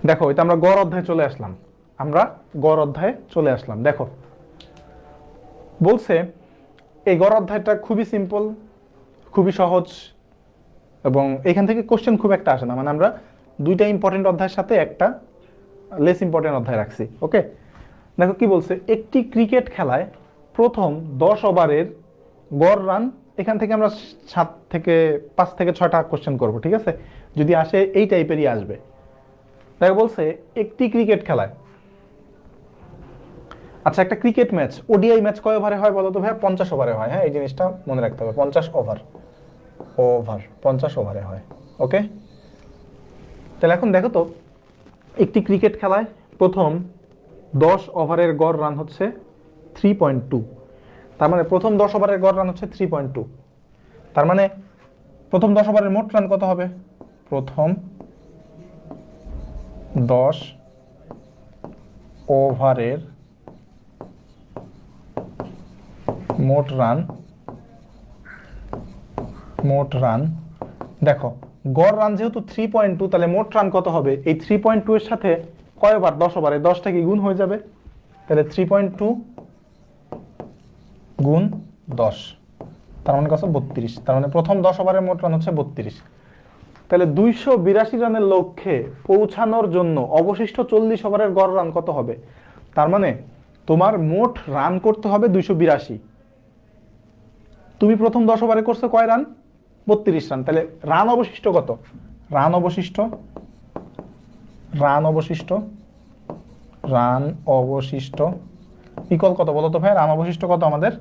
দেখো এটা আমরা গড় অধ্যায়ে চলে আসলাম। দেখো বলছে এই গড় অধ্যায়টা খুবই সিম্পল, খুবই সহজ, এবং এখান থেকে কোশ্চেন খুব একটা আসে না। মানে আমরা দুইটা ইম্পর্টেন্ট অধ্যায়ের সাথে একটা লেস ইম্পর্টেন্ট অধ্যায় রাখছি। ওকে, দেখো কি বলছে, একটি ক্রিকেট খেলায় প্রথম 10 ওভারের গড় রান। এখান থেকে আমরা 5 থেকে 6টা কোশ্চেন করব, ঠিক আছে? যদি আসে এই টাইপেরই আসবে। দেখো বলছে একটি ক্রিকেট খেলায়, আচ্ছা একটা ক্রিকেট ম্যাচ, ওডিআই ম্যাচ কয় ওভারে হয় বলো তো ভাই? 50 ওভারে হয়। হ্যাঁ, এই জিনিসটা মনে রাখতে হবে, 50 ওভার, 50 ওভারে হয়। ওকে, তাহলে এখন দেখো তো, একটি ক্রিকেট খেলায় প্রথম 10 ওভারের গড় রান হচ্ছে 3.2। তার মানে প্রথম 10 ওভারের গড় রান হচ্ছে 3.2। তার মানে প্রথম 10 ওভারের মোট রান কত হবে? প্রথম 10 ওভারের মোট রান, দেখো গড় রান যেহেতু 3.2, তাহলে মোট রান কত হবে? এই 3.2 এর সাথে কয় ওভার? 10 ওভারে 10টা কি গুণ হয়ে যাবে? তাহলে 3.2 গুণ 10, তার মানে কত? 32। তার মানে প্রথম 10 ওভারের মোট রান হচ্ছে 32। তাহলে 282 রানের লক্ষ্যে পৌঁছানোর জন্য অবশিষ্ট 40 ওভারের গড় রান কত হবে? তার মানে তোমার মোট রান করতে হবে 282। তুমি প্রথম 10 ওভারে করছো কয় রান? 32 রান। তাহলে রান অবশিষ্ট কত? রান অবশিষ্ট ইকুয়াল কত বলো তো ভাই? রান অবশিষ্ট কত আমাদের?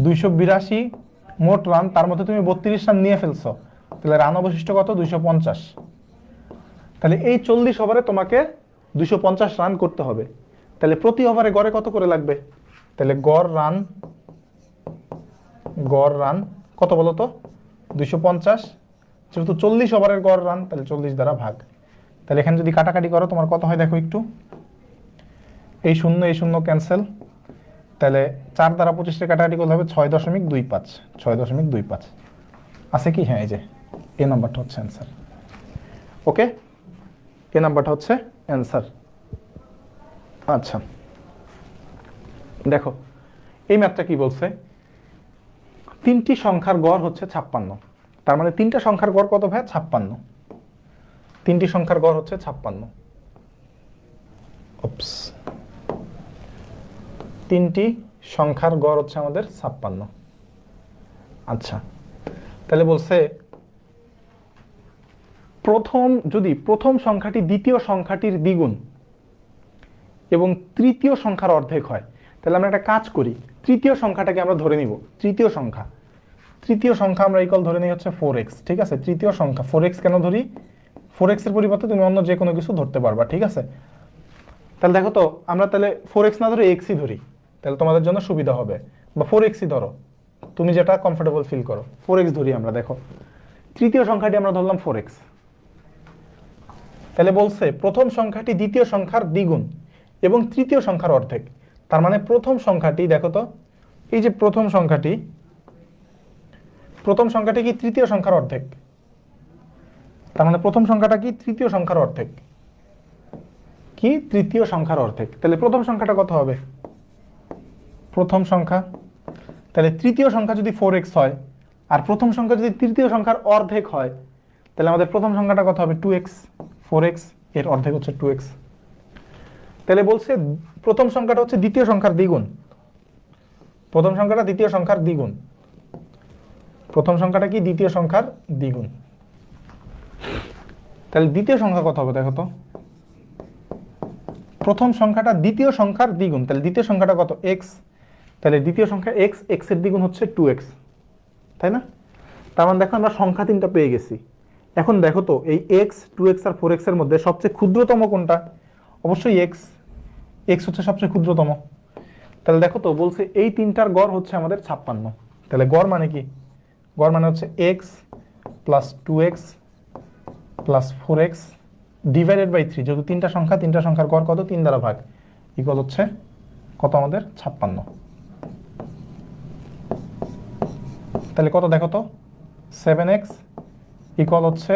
282 মোট রান, তার মধ্যে তুমি 32 রান নিয়ে ফেলছো, তাহলে রান অবশিষ্ট কত? 250। তাহলে এই 40 ওভারে তোমাকে 250 রান করতে হবে। তাহলে প্রতি ওভারে গড়ে কত করে লাগবে? তাহলে গড় রান কত বলো তো? 250। যেহেতু 40 ওভারের গড় রান, তাহলে 40 দ্বারা ভাগ। তাহলে এখানে যদি কাটাকাটি করো তোমার কত হয় দেখো একটু, এই শূন্য ক্যান্সেল, তাহলে 4 দ্বারা 25 কাটাকাটি করলে হবে 6.25 আছে কি? হ্যাঁ, এই যে এই নাম্বারটা হচ্ছে অ্যান্সার। ওকে, এই নাম্বারটা হচ্ছে অ্যান্সার। আচ্ছা দেখো এই ম্যাথটা কি বলছে, 3টি সংখ্যার গড় হচ্ছে 56। তার মানে 3টা সংখ্যার গড় কত ভাই? 56। 3টি সংখ্যার গড় হচ্ছে 56। 3টি সংখ্যার গড় হচ্ছে আমাদের 56। আচ্ছা, তাহলে বলছে যদি প্রথম সংখ্যাটি দ্বিতীয় সংখ্যাটির দ্বিগুণ এবং তৃতীয় সংখ্যার অর্ধেক হয়, তাহলে আমরা একটা কাজ করি, তৃতীয় সংখ্যাটাকে আমরা ধরে নিব। তৃতীয় সংখ্যা আমরা ইকুয়াল ধরে নিই হচ্ছে 4x। ঠিক আছে, তৃতীয় সংখ্যা 4x কেন ধরি? 4x এর পরিবর্তে তুমি অন্য যে কোনো কিছু ধরতে পারবা। ঠিক আছে, তাহলে দেখো তো, আমরা তাহলে 4x না ধরে x ই ধরি, তাহলে তোমাদের জন্য সুবিধা হবে। বা 4x ই ধরো, তুমি যেটা কমফোর্টেবল ফিল করো। 4x ধরি আমরা। দেখো তৃতীয় সংখ্যাটি আমরা ধরলাম 4x। তাহলে বলছে প্রথম সংখ্যাটি দ্বিতীয় সংখ্যার দ্বিগুণ এবং তৃতীয় সংখ্যার অর্ধেক। তার মানে প্রথম সংখ্যাটি, দেখো তো, এই যে প্রথম সংখ্যাটি কি তৃতীয় সংখ্যার অর্ধেক? তার মানে প্রথম সংখ্যাটা কি? তৃতীয় সংখ্যার অর্ধেক। কি? তৃতীয় সংখ্যার অর্ধেক। তাহলে প্রথম সংখ্যাটা কত হবে? প্রথম সংখ্যা, তাহলে তৃতীয় সংখ্যা যদি 4x হয় আর প্রথম সংখ্যা যদি তৃতীয় সংখ্যার অর্ধেক হয়, তাহলে আমাদের প্রথম সংখ্যাটা কত হবে? 2x। 4x এর অর্ধেক হচ্ছে 2x। তাহলে বলছে প্রথম সংখ্যাটা হচ্ছে দ্বিতীয় সংখ্যার দ্বিগুণ। প্রথম সংখ্যাটা দ্বিতীয় সংখ্যার দ্বিগুণ। প্রথম সংখ্যাটা কি? দ্বিতীয় সংখ্যার দ্বিগুণ। তাহলে দ্বিতীয় সংখ্যা কত হবে দেখো তো? প্রথম সংখ্যাটা দ্বিতীয় সংখ্যার দ্বিগুণ, তাহলে দ্বিতীয় সংখ্যাটা কত? x। তাহলে দ্বিতীয় সংখ্যা x, x এর দ্বিগুণ হচ্ছে 2x, তাই না? তার মানে দেখো আমরা সংখ্যা 3টা পেয়ে গেছি। এখন দেখো তো, এই x, 2x আর 4x এর মধ্যে সবচেয়ে ক্ষুদ্রতম কোনটা? অবশ্যই x। x হচ্ছে সবচেয়ে ক্ষুদ্রতম। তাহলে দেখো তো, বলছে এই 3টার গড় হচ্ছে আমাদের 56। তাহলে গড় মানে কি? গড় মানে হচ্ছে x plus 2x plus 4x divided by 3। যেহেতু 3টা সংখ্যার গড় কত? 3 দ্বারা ভাগ, ইকুয়াল হচ্ছে কত আমাদের? 56। তাহলে কত দেখো তো? 7x ইকুয়াল হচ্ছে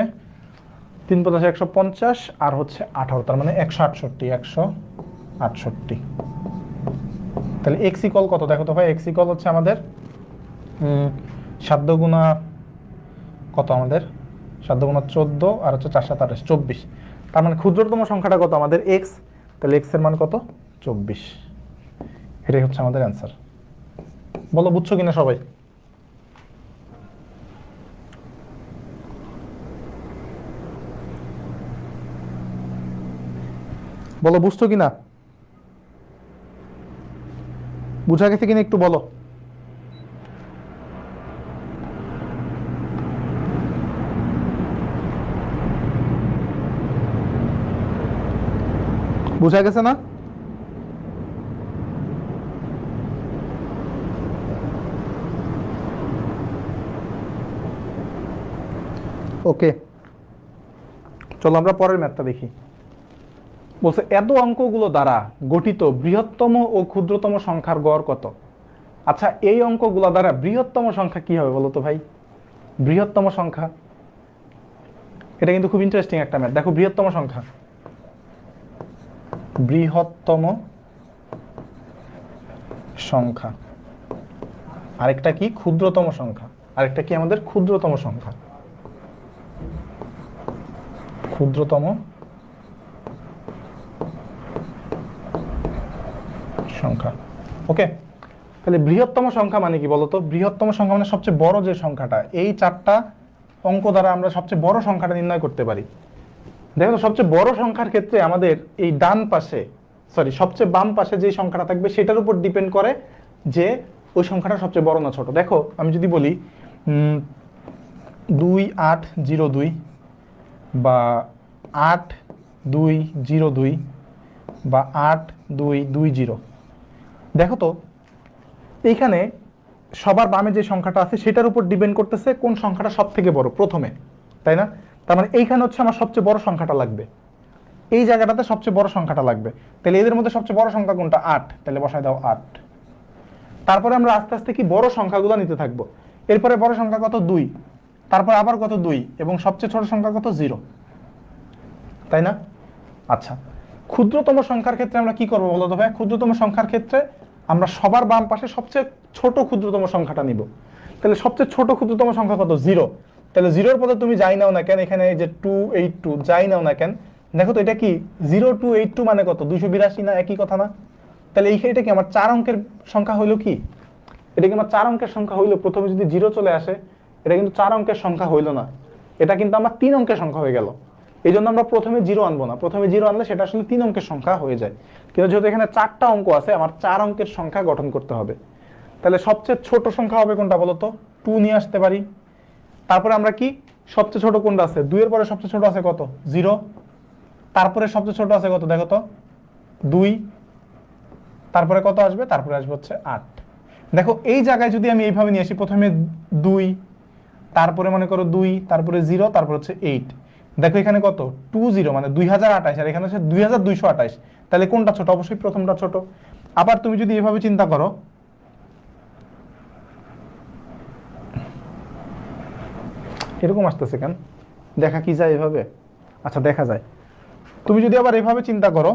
3×5 150 আর হচ্ছে 18, তার মানে 168। তাহলে এক্স ইকুয়াল কত দেখো তো ভাই? এক্স ইকুয়াল হচ্ছে আমাদের 7 গুণা কত আমাদের? 7 গুণা 14 আর হচ্ছে 4 7 28, 24। তার মানে ক্ষুদ্রতম সংখ্যাটা কত আমাদের? এক্স। তাহলে এক্স এর মান কত? 24। এটাই হচ্ছে আমাদের অ্যান্সার। বলো বুঝছো কিনা সবাই? বলো বুঝছো কিনা? বুঝা গেছে কিনা একটু বলো। বুঝা গেছে না? ওকে, চলো আমরা পরের ম্যাথটা দেখি। বলছে এত অঙ্কগুলো দ্বারা গঠিত বৃহত্তম ও ক্ষুদ্রতম সংখ্যার গড় কত? আচ্ছা, এই অঙ্কগুলো দ্বারা বৃহত্তম সংখ্যা কি হবে বলো তো ভাই? বৃহত্তম সংখ্যা, এটা কিন্তু খুব ইন্টারেস্টিং একটা ম্যাথ। দেখো বৃহত্তম সংখ্যা, বৃহত্তম সংখ্যা, আরেকটা কি? ক্ষুদ্রতম সংখ্যা। আরেকটা কি আমাদের? ক্ষুদ্রতম সংখ্যা। ক্ষুদ্রতম সংখ্যা। ওকে, তাহলে বৃহত্তম সংখ্যা মানে কি বলতো? বৃহত্তম সংখ্যা মানে সবচেয়ে বড় যে সংখ্যাটা। এই 4টা অঙ্ক দ্বারা আমরা সবচেয়ে বড় সংখ্যাটা নির্ণয় করতে পারি। দেখো সবচেয়ে বড় সংখ্যার ক্ষেত্রে আমাদের এই ডান পাশে, সবচেয়ে বাম পাশে যে সংখ্যাটা থাকবে সেটার উপর ডিপেন্ড করে যে ওই সংখ্যাটা সবচেয়ে বড় না ছোট। দেখো আমি যদি বলি 2802 বা 8202 বা 8220, দেখো তো এইখানে সবার বামে যে সংখ্যাটা আছে সেটার উপর ডিপেন্ড করতেছে কোন সংখ্যাটা সব থেকে বড় প্রথমে, তাই না? তার মানে এইখানে হচ্ছে আমার সবচেয়ে বড় সংখ্যাটা লাগবে, এই জায়গাটাতে সবচেয়ে বড় সংখ্যাটা লাগবে। তাহলে এদের মধ্যে সবচেয়ে বড় সংখ্যা কোনটা? 8। তাহলে বসায় দাও 8। তারপরে আমরা আস্তে আস্তে কি বড় সংখ্যাগুলো নিতে থাকবো। এরপরে বড় সংখ্যা কত? 2। তারপর আবার কত? 2। এবং সবচেয়ে ছোট সংখ্যা কত? 0, তাই না? আচ্ছা, ক্ষুদ্রতম সংখ্যার ক্ষেত্রে আমরা কি করবো বলো তো ভাই? ক্ষুদ্রতম সংখ্যার ক্ষেত্রে আমরা সবার বাম পাশে সবচেয়ে ছোট ক্ষুদ্রতম সংখ্যাটা নিব। তাহলে সবচেয়ে ছোট ক্ষুদ্রতম সংখ্যা কত? 0। তাহলে 0-র পদে তুমি যাই নাও না কেন, এখানে যে 282 যাই নাও না কেন, দেখো তো এটা কি 0282 মানে কত? 282 না? একই কথা না? তাহলে এটা কি আমার 4 অঙ্কের সংখ্যা হইলো? কি এটা কি আমার 4 অঙ্কের সংখ্যা হইলো? প্রথমে যদি 0 চলে আসে, এটা কিন্তু 4 অঙ্কের সংখ্যা হইলো না, এটা কিন্তু আমার 3 অঙ্কের সংখ্যা হয়ে গেল। এই জন্য আমরা প্রথমে 0 আনবো না। প্রথমে 0 আনলে সেটা আসলে 3 অঙ্কের সংখ্যা হয়ে যায়। কিন্তু যেহেতু এখানে 4টা অঙ্ক আছে, আমার 4 অঙ্কের সংখ্যা গঠন করতে হবে। তাহলে সবচেয়ে ছোট সংখ্যা হবে কোনটা বলো তো? 2 নিয়ে আসতে পারি। তারপরে আমরা কি সবচেয়ে ছোট কোনটা আছে? 2 এর পরে সবচেয়ে ছোট আছে কত? 0। তারপরে সবচেয়ে ছোট আছে কত দেখো তো? 2। তারপরে কত আসবে? তারপরে আসবে হচ্ছে 8। দেখো এই জায়গায় যদি আমি এইভাবে নিয়ে আসি, প্রথমে 2, তারপরে মনে করো 2, তারপরে 0, তারপর হচ্ছে 8। দেখো এখানে কত? 20 মানে 2028, আর এখানে হচ্ছে 2228। তাহলে কোনটা ছোট? অবশ্যই প্রথমটা ছোট। আবার তুমি যদি এভাবে চিন্তা করো, এরকম আসতেছে কেন? দেখা কি যায় এভাবে? আচ্ছা দেখা যায়। তুমি যদি আবার এভাবে চিন্তা করো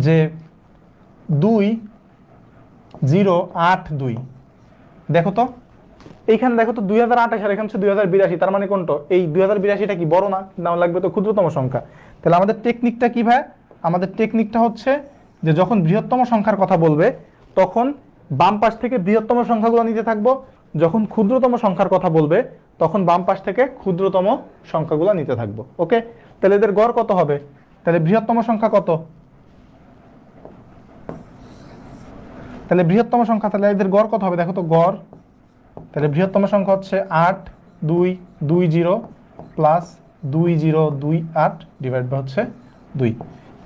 যে 2082, দেখো তো এইখানে দেখো তো 2028 আর এখানে হচ্ছে 2082, তার মানে কোনটা? এই 2082টা কি বড় না? না লাগবে তো ক্ষুদ্রতম সংখ্যা। তাহলে আমাদের টেকনিকটা কি ভাই? আমাদের টেকনিকটা হচ্ছে যে যখন বৃহত্তম সংখ্যার কথা বলবে তখন বাম পাশ থেকে বৃহত্তম সংখ্যাগুলো নিতে থাকবো, যখন ক্ষুদ্রতম সংখ্যার কথা বলবে তখন বাম পাশ থেকে ক্ষুদ্রতম সংখ্যাগুলো নিতে থাকবো। ওকে, তাহলে এদের গড় কত হবে? তাহলে বৃহত্তম সংখ্যা কত? তাহলে বৃহত্তম সংখ্যা, তাহলে এদের গড় কত হবে দেখো তো? গড়, তাহলে বৃহত্তম সংখ্যা হচ্ছে 8220 প্লাস 2028 ডিভাইড বাই হচ্ছে 2।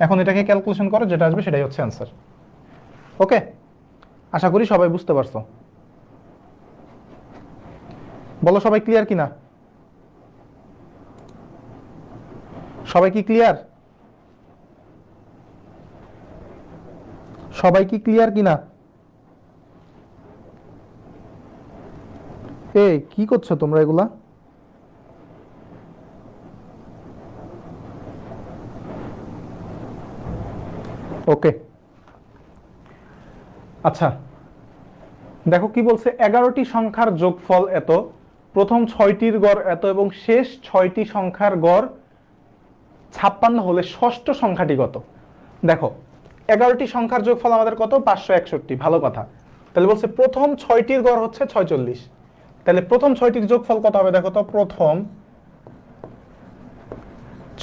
এখন এটাকে ক্যালকুলেশন করো, যেটা আসবে সেটাই হচ্ছে অ্যান্সার। ওকে, আশা করি সবাই বুঝতে পারছো। বলো সবাই ক্লিয়ার কিনা? সবাই কি ক্লিয়ার? সবাই কি ক্লিয়ার কিনা? এই কি করছো তোমরা এগুলা? ওকে, আচ্ছা দেখো কি বলছে, 11টি সংখ্যার যোগফল এত, প্রথম 6টির গড় এত এবং শেষ 6টি সংখ্যার গড় 56 হলে ষষ্ঠ সংখ্যাটি কত। দেখো 11টি সংখ্যার যোগফল আমাদের কত, 561, ভালো কথা। তাহলে বলছে প্রথম 6টির গড় হচ্ছে 46, তাহলে প্রথম 6টির যোগফল কত হবে দেখো তো, প্রথম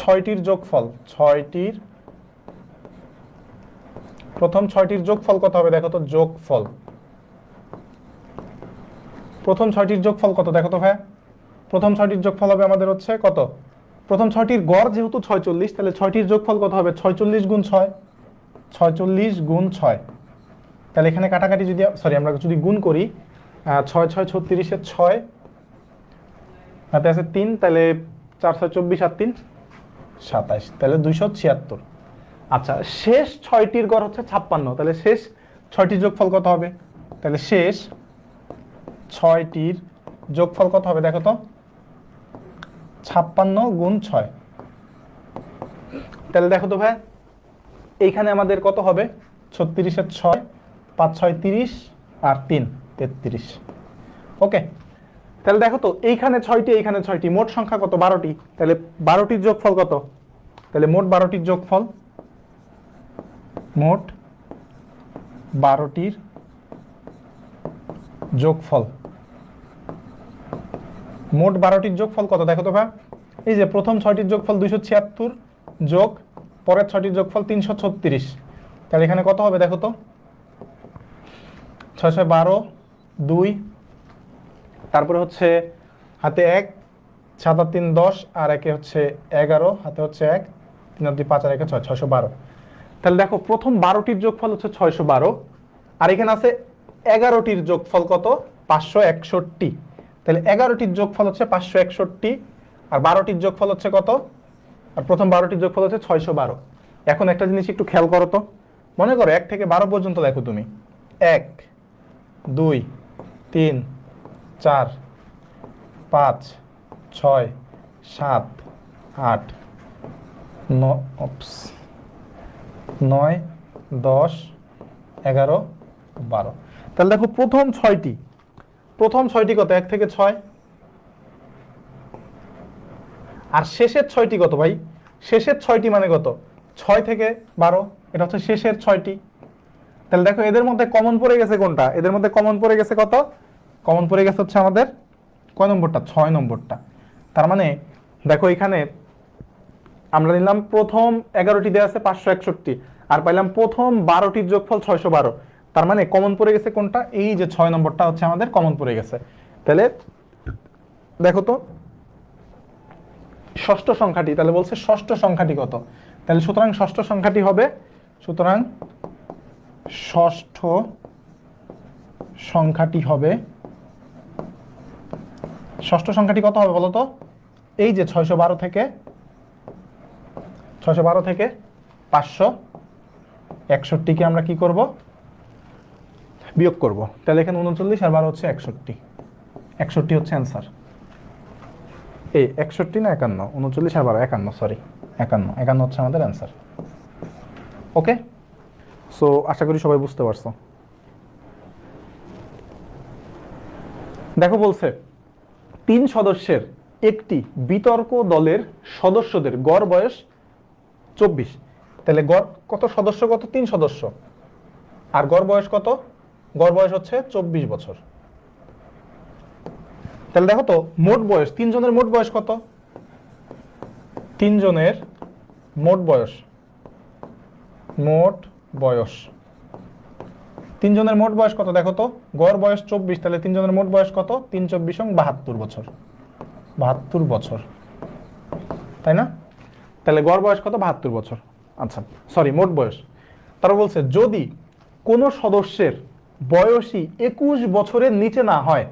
6টির যোগফল, প্রথম 6টির যোগফল কত হবে দেখো তো, যোগফল প্রথম 6টির যোগফল কত দেখো তো ভাই, প্রথম 6টির যোগফল হবে আমাদের হচ্ছে কত, প্রথম 6টির গড় যেহেতু 46, তাহলে 6টির যোগফল কত হবে, 46 গুণ 6, 46 গুণ 6। তাহলে এখানে কাটাকাটি যদি আমরা যদি গুণ করি, 6 6 36 6, হাতে আছে 3, তাহলে 4 6 24 আর 3 27, তাহলে 276। আচ্ছা শেষ 6টির গড় হচ্ছে 56, তাহলে শেষ 6টির যোগফল কত হবে, তাহলে শেষ 6টির যোগফল কত হবে দেখো তো, 56 গুণ 6। তাহলে দেখো তো ভাই এইখানে আমাদের কত হবে, 36 এর 6, 5 6 30 আর 3 33। ওকে, তাহলে দেখো তো এইখানে 6টি, এইখানে 6টি, মোট সংখ্যা কত, 12টি। তাহলে 12টির যোগফল কত, তাহলে মোট 12টির যোগফল, মোট 12টির যোগফল, মোট 12টির যোগফল কত দেখো তো ভাই, এই যে প্রথম 6টির যোগফল 276 যোগ পরের 6টির যোগফল 336, তাহলে এখানে কত হবে দেখো তো, 6 6 12 2, তারপরে হচ্ছে হাতে 1, 7 আর 3 10 আর একে হচ্ছে 11, হাতে হচ্ছে 1, 3 আর 2 5 আর একে 6, 612। তাহলে দেখো প্রথম 12টির যোগফল হচ্ছে 612, আর এখানে আছে 11টির যোগফল কত, 561। তাহলে 11টির যোগফল হচ্ছে 561 আর 12টির যোগফল হচ্ছে কত, আর প্রথম 12টির যোগফল হচ্ছে 612। এখন একটা জিনিস একটু খেয়াল করো তো, মনে করো 1 থেকে 12 পর্যন্ত দেখো তুমি, 1 2 3 4 5 6 7 8 9 10 11 12। তাহলে দেখো প্রথম 6টি কত, 1 থেকে 6, আর শেষের 6টি কত ভাই, শেষের 6টি মানে কত, 6 থেকে 12, এটা হচ্ছে শেষের 6টি। তাহলে দেখো এদের মধ্যে কমন পড়ে গেছে কোনটা, এদের মধ্যে কমন পড়ে গেছে কত, কমন পড়ে গেছে হচ্ছে আমাদের কয় নম্বরটা, 6 নম্বরটা। তার মানে দেখো এখানে আমরা নিলাম প্রথম 11টি দেওয়া আছে 561 আর পাইলাম প্রথম 12টির যোগফল 612, তার মানে কমন পড়ে গেছে কোনটা, এই যে 6 নম্বরটা হচ্ছে আমাদের কমন পড়ে গেছে। তাহলে দেখো তো ষষ্ঠ সংখ্যাটি, তাহলে বলছে ষষ্ঠ সংখ্যাটি কত, তাহলে সুতরাং ষষ্ঠ সংখ্যাটি হবে, সুতরাং ষষ্ঠ সংখ্যাটি হবে, ষষ্ঠ সংখ্যাটি কত হবে বলতো, এই যে 612 থেকে 561কে আমরা কি করব, বিয়োগ করব। তাহলে এখানে 39 আর 12 হচ্ছে 61, 61 হচ্ছে অ্যান্সার। এই 61 না 51, 39 আর 12 51, সরি 51 হচ্ছে আমাদের অ্যান্সার। ওকে, সো আশা করি সবাই বুঝতে পারছো। দেখো বলছে 3 সদস্যের একটি বিতর্ক দলের সদস্যদের গড় বয়স 24, তাহলে গড় কত, সদস্য কত, 3 সদস্য, আর গড় বয়স কত, গড় বয়স হচ্ছে 24 বছর। তাহলে দেখো তো মোট বয়স, 3 জনের মোট বয়স কত, 3 জনের মোট বয়স, 3 জনের মোট বয়স কত দেখো তো, গড় বয়স 24, তাহলে 3 জনের মোট বয়স কত, 3 24 72 বছর, 72 বছর, তাই না? তাহলে গড় বয়স কত, 72 বছর। আচ্ছা সরি, মোট বয়স। তারা বলছে যদি কোন সদস্যের বয়সী 21 বছরের নিচে না হয়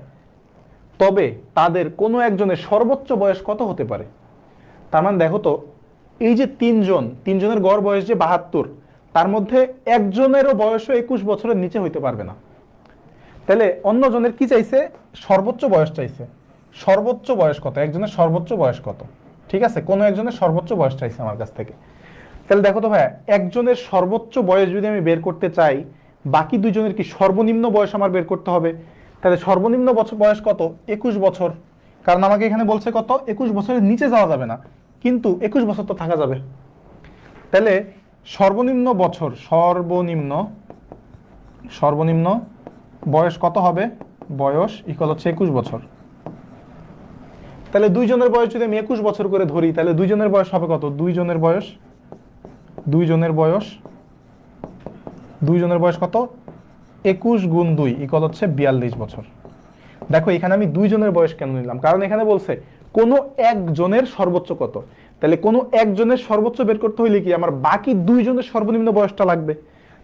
তবে তাদের কোনো একজনের সর্বোচ্চ বয়স কত হতে পারে। তার মানে দেখো তো এই যে 3 জনের গড় বয়স যে 72, তার মধ্যে একজনেরও বয়সও 21 বছরের নিচে হইতে পারবে না। তাহলে অন্য জনের কি চাইছে, সর্বোচ্চ বয়স চাইছে, সর্বোচ্চ বয়স কত, একজনের সর্বোচ্চ বয়স কত, ঠিক আছে, কোন একজনের সর্বোচ্চ বয়স চাইছে আমার কাছ থেকে। তাহলে দেখো তো ভাইয়া, একজনের সর্বোচ্চ বয়স যদি আমি বের করতে চাই, বাকি দুইজনের কি সর্বনিম্ন বয়স আমার বের করতে হবে। তাহলে সর্বনিম্ন বয়স কত? 21 বছর। কারণ আমাকে এখানে বলছে কত, 21 বছরের নিচে যাওয়া যাবে না, কিন্তু 21 বছর তো থাকা যাবে। তাহলে সর্বনিম্ন বছর, সর্বনিম্ন বয়স কত হবে? বয়স ইকুয়াল হচ্ছে 21 বছর। তাহলে দুইজনের বয়স যদি আমি 21 বছর করে ধরি, তাহলে দুইজনের বয়স হবে কত? দুইজনের বয়স কত? 21 গুণ 2 ইকুয়াল হচ্ছে 42 বছর। দেখো এখানে আমি দুইজনের বয়স কেন নিলাম, কারণ এখানে বলছে কোনো একজনের সর্বোচ্চ কত। তাহলে কোনো একজনের সর্বোচ্চ বের করতে হইলে কি আমার বাকি দুইজনের সর্বনিম্ন বয়সটা লাগবে।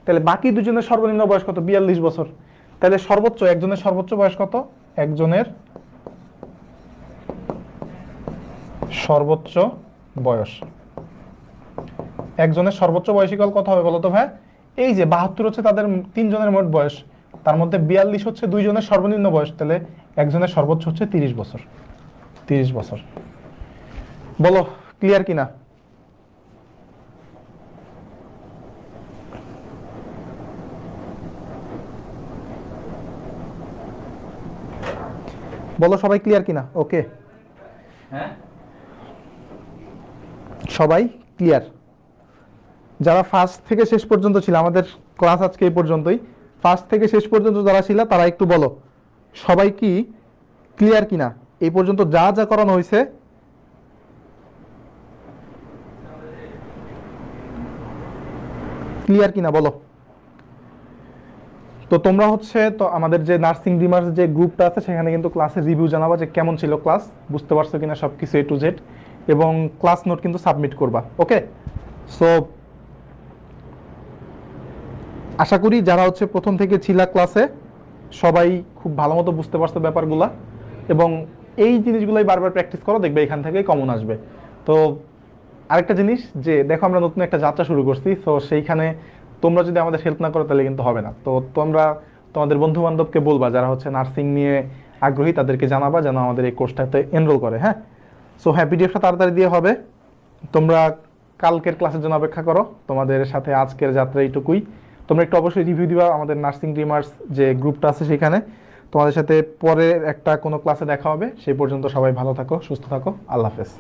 তাহলে বাকি দুজনের সর্বনিম্ন বয়স কত? 42 বছর। তাহলে একজনের সর্বোচ্চ বয়স কত? একজনের সর্বোচ্চ বয়স ইকুয়াল কত হবে বলো তো ভাই? এই যে 72 হচ্ছে তাদের তিনজনের মোট বয়স, তার মধ্যে 42 হচ্ছে দুইজনের সর্বনিম্ন বয়স, তাহলে একজনের সর্বোচ্চ হচ্ছে 30 বছর। 30 বছর। বলো ক্লিয়ার কিনা? বলো সবাই ক্লিয়ার কিনা? ওকে, হ্যাঁ সবাই ক্লিয়ার? যারা ফার্স্ট থেকে শেষ পর্যন্ত ছিল, আমাদের ক্লাস আজকে এই পর্যন্তই, ফার্স্ট থেকে শেষ পর্যন্ত যারা ছিল তারা একটু বলো সবাই কি ক্লিয়ার কিনা এই পর্যন্ত যা যা করানো হয়েছে। ক্লিয়ার কিনা বলো। তো তোমরা তো আমাদের যে নার্সিং ড্রিমার্স যে গ্রুপটা আছে সেখানে কিন্তু ক্লাসের রিভিউ জানাবা যে কেমন ছিল ক্লাস, বুঝতে পারছো কিনা সবকিছু A to Z, এবং ক্লাস নোট কিন্তু সাবমিট করবা। ওকে, সো আশা করি যারা প্রথম থেকে ছিল ক্লাসে সবাই খুব ভালো মতো বুঝতে পারছো ব্যাপারগুলা, এবং এই জিনিসগুলোই বারবার প্র্যাকটিস করো, দেখবে এখান থেকেই কমন আসবে। তো আরেকটা জিনিস যে দেখো, আমরা নতুন একটা যাত্রা শুরু করছি, সো সেইখানে তোমরা যদি আমাদের হেল্প না করো তাহলে কিন্তু হবে না। তো তোমরা তোমাদের বন্ধু বান্ধবকে বলবা যারা নার্সিং নিয়ে আগ্রহী, তাদেরকে জানাবা যেন আমাদের এই কোর্সটাতে এনরোল করে। হ্যাঁ, সো হ্যাঁ, পিডিএফটা তাড়াতাড়ি দিয়ে হবে। তোমরা কালকের ক্লাসের জন্য অপেক্ষা করো। তোমাদের সাথে আজকের যাত্রা এইটুকুই। তোমরা একটু অবশ্যই রিভিউ দিবা আমাদের নার্সিং ড্রিমার্স যে গ্রুপটা আছে সেখানে। তোমাদের সাথে পরে একটা কোনো ক্লাসে দেখা হবে। সেই পর্যন্ত সবাই ভালো থাকো, সুস্থ থাকো। আল্লাহ হাফেজ।